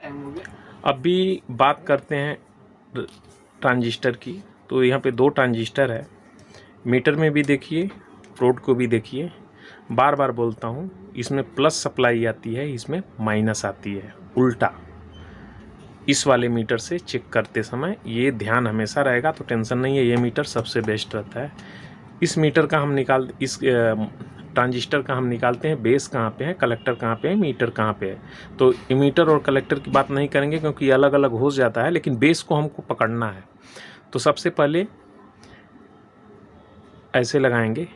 अभी बात करते हैं ट्रांजिस्टर की। तो यहाँ पे 2 ट्रांजिस्टर है, मीटर में भी देखिए, प्रोड को भी देखिए। बार बार बोलता हूँ, इसमें प्लस सप्लाई आती है, इसमें माइनस आती है, उल्टा। इस वाले मीटर से चेक करते समय ये ध्यान हमेशा रहेगा, तो टेंशन नहीं है, ये मीटर सबसे बेस्ट रहता है। इस मीटर का हम इस ट्रांजिस्टर का हम निकालते हैं बेस कहाँ पे है, कलेक्टर कहाँ पे है, मीटर कहाँ पे है। तो इमीटर और कलेक्टर की बात नहीं करेंगे क्योंकि अलग अलग हो जाता है, लेकिन बेस को हमको पकड़ना है। तो सबसे पहले ऐसे लगाएंगे,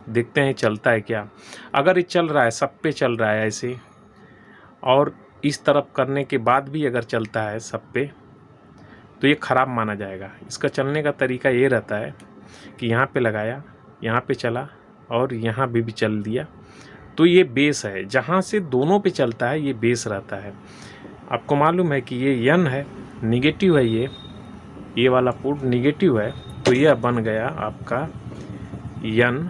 देखते हैं चलता है क्या। अगर ये चल रहा है, सब पे चल रहा है ऐसे, और इस तरफ करने के बाद भी अगर चलता है सब पे, तो ये ख़राब माना जाएगा। इसका चलने का तरीका ये रहता है कि यहाँ पे लगाया, यहाँ पे चला और यहाँ भी चल दिया, तो ये बेस है। जहाँ से दोनों पे चलता है ये बेस रहता है। आपको मालूम है कि ये n है, निगेटिव है, ये वाला पोर्ट निगेटिव है, तो यह बन गया आपका n।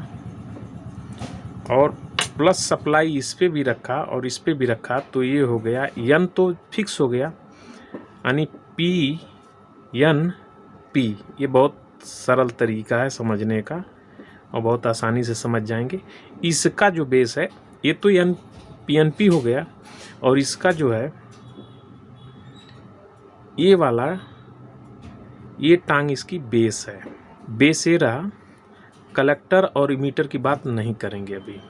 और प्लस सप्लाई इस पे भी रखा और इस पे भी रखा, तो ये हो गया n, तो फिक्स हो गया, यानी p n p। ये बहुत सरल तरीका है समझने का और बहुत आसानी से समझ जाएंगे। इसका जो बेस है, ये तो PNP हो गया, और इसका जो है ये वाला, ये टांग इसकी बेस है। बेस ये रहा। कलेक्टर और इमीटर की बात नहीं करेंगे अभी।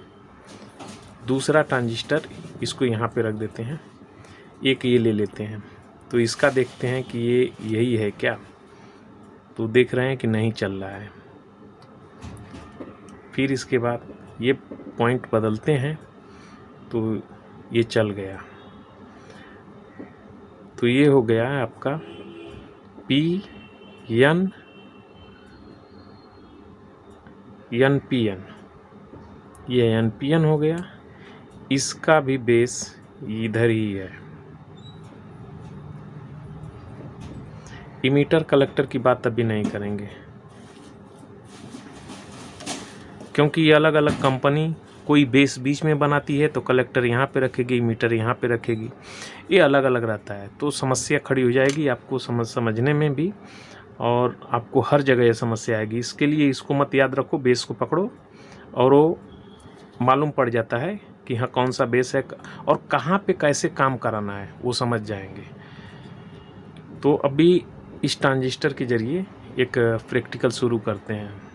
दूसरा ट्रांजिस्टर, इसको यहाँ पे रख देते हैं, एक ये ले लेते हैं। तो इसका देखते हैं कि ये यही है क्या, तो देख रहे हैं कि नहीं चल रहा है। फिर इसके बाद ये पॉइंट बदलते हैं, तो ये चल गया। तो ये हो गया है आपका PN NPN, ये NPN हो गया। इसका भी बेस इधर ही है। इमीटर कलेक्टर की बात अभी नहीं करेंगे क्योंकि ये अलग अलग कंपनी, कोई बेस बीच में बनाती है तो कलेक्टर यहाँ पे रखेगी, मीटर यहाँ पे रखेगी, ये अलग अलग रहता है। तो समस्या खड़ी हो जाएगी आपको समझने में भी, और आपको हर जगह ये समस्या आएगी। इसके लिए इसको मत याद रखो, बेस को पकड़ो और वो मालूम पड़ जाता है कि हाँ कौन सा बेस है और कहाँ पे कैसे काम कराना है, वो समझ जाएंगे। तो अभी इस ट्रांजिस्टर के ज़रिए एक प्रैक्टिकल शुरू करते हैं।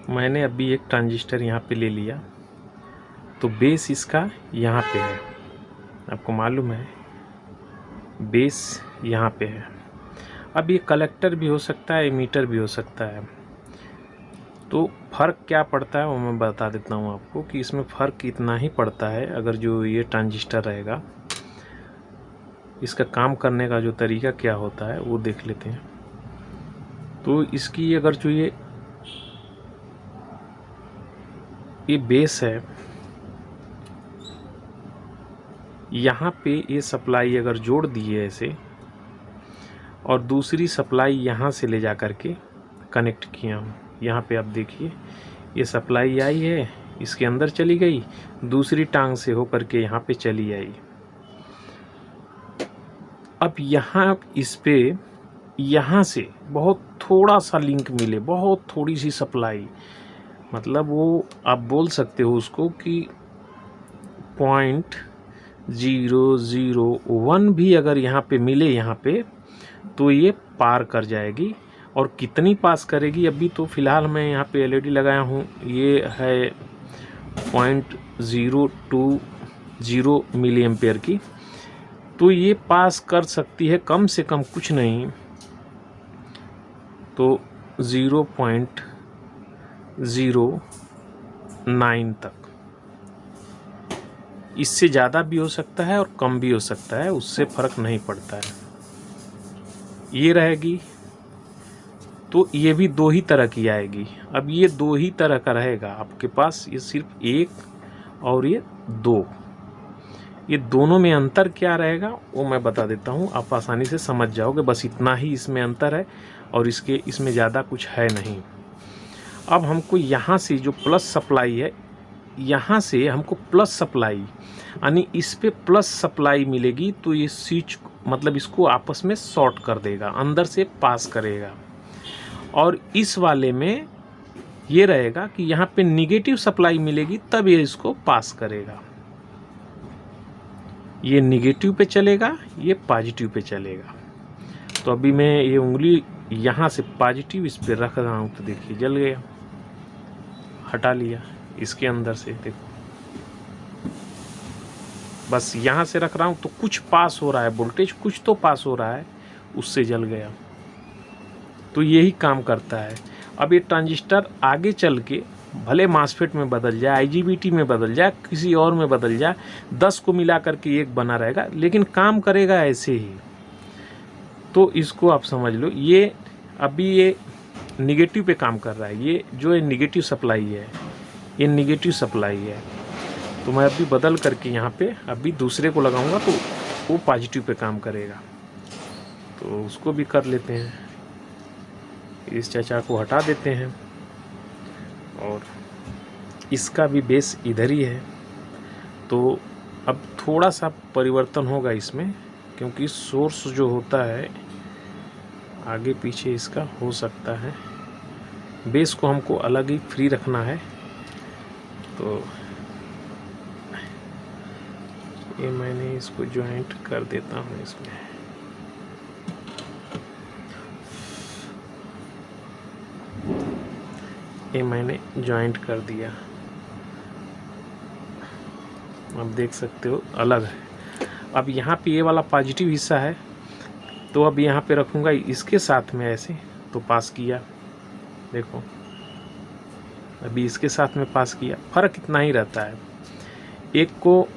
मैंने अभी एक ट्रांजिस्टर यहाँ पे ले लिया, तो बेस इसका यहाँ पे है, आपको मालूम है बेस यहाँ पे है। अब ये कलेक्टर भी हो सकता है, इमीटर भी हो सकता है। तो फ़र्क क्या पड़ता है वो मैं बता देता हूँ आपको कि इसमें फ़र्क इतना ही पड़ता है। अगर जो ये ट्रांजिस्टर रहेगा, इसका काम करने का जो तरीका क्या होता है वो देख लेते हैं। तो इसकी अगर जो ये बेस है, यहाँ पे ये सप्लाई अगर जोड़ दिए ऐसे, और दूसरी सप्लाई यहाँ से ले जा कर के कनेक्ट किया हूँ। यहाँ पे आप देखिए ये सप्लाई आई है, इसके अंदर चली गई, दूसरी टांग से होकर के यहाँ पे चली आई। अब यहाँ इस पे यहाँ से बहुत थोड़ा सा लिंक मिले, बहुत थोड़ी सी सप्लाई, मतलब वो आप बोल सकते हो उसको कि 0.001 भी अगर यहाँ पे मिले यहाँ पे, तो ये पार कर जाएगी। और कितनी पास करेगी, अभी तो फ़िलहाल मैं यहाँ पे LED लगाया हूँ, ये है 0.020 मिली एम्पेयर की। तो ये पास कर सकती है कम से कम कुछ नहीं तो 0.09 तक। इससे ज़्यादा भी हो सकता है और कम भी हो सकता है, उससे फ़र्क नहीं पड़ता है। ये रहेगी, तो ये भी 2 ही तरह की आएगी। अब ये 2 ही तरह का रहेगा आपके पास, ये सिर्फ 1 और ये 2। ये दोनों में अंतर क्या रहेगा वो मैं बता देता हूँ, आप आसानी से समझ जाओगे। बस इतना ही इसमें अंतर है और इसमें ज़्यादा कुछ है नहीं। अब हमको यहाँ से जो प्लस सप्लाई है, यहाँ से हमको प्लस सप्लाई, यानी इस पे प्लस सप्लाई मिलेगी तो ये स्विच मतलब इसको आपस में शॉर्ट कर देगा, अंदर से पास करेगा। और इस वाले में ये रहेगा कि यहाँ पे निगेटिव सप्लाई मिलेगी तब ये इसको पास करेगा। ये निगेटिव पे चलेगा, ये पॉजिटिव पे चलेगा। तो अभी मैं ये उंगली यहाँ से पॉजिटिव इस पे रख रहा हूँ तो देखिए जल गया, हटा लिया इसके अंदर से। देखो बस यहाँ से रख रहा हूँ तो कुछ पास हो रहा है, वोल्टेज कुछ तो पास हो रहा है, उससे जल गया। तो यही काम करता है। अब ये ट्रांजिस्टर आगे चल के भले मासफेट में बदल जाए, आईजीबीटी में बदल जाए, किसी और में बदल जाए, 10 को मिला करके एक बना रहेगा, लेकिन काम करेगा ऐसे ही। तो इसको आप समझ लो, ये अभी ये निगेटिव पे काम कर रहा है। ये जो है निगेटिव सप्लाई है, ये निगेटिव सप्लाई है। तो मैं अभी बदल करके यहाँ पे अभी दूसरे को लगाऊंगा तो वो पॉजिटिव पे काम करेगा। तो उसको भी कर लेते हैं, इस चाचा को हटा देते हैं और इसका भी बेस इधर ही है। तो अब थोड़ा सा परिवर्तन होगा इसमें, क्योंकि सोर्स जो होता है आगे पीछे इसका हो सकता है। बेस को हमको अलग ही फ्री रखना है। तो ये मैंने इसको ज्वाइंट कर देता हूँ इसमें। ये मैंने ज्वाइंट कर दिया, अब देख सकते हो अलग है। अब यहाँ पे ये वाला पॉजिटिव हिस्सा है, तो अब यहाँ पे रखूँगा इसके साथ में ऐसे, तो पास किया। देखो अभी इसके साथ में पास किया, फ़र्क इतना ही रहता है। एक को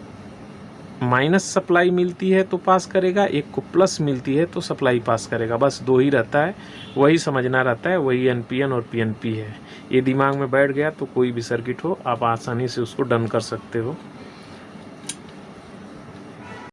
माइनस सप्लाई मिलती है तो पास करेगा, एक को प्लस मिलती है तो सप्लाई पास करेगा। बस दो ही रहता है, वही समझना रहता है। वही एनपीएन और पीएनपी है। ये दिमाग में बैठ गया तो कोई भी सर्किट हो आप आसानी से उसको डन कर सकते हो।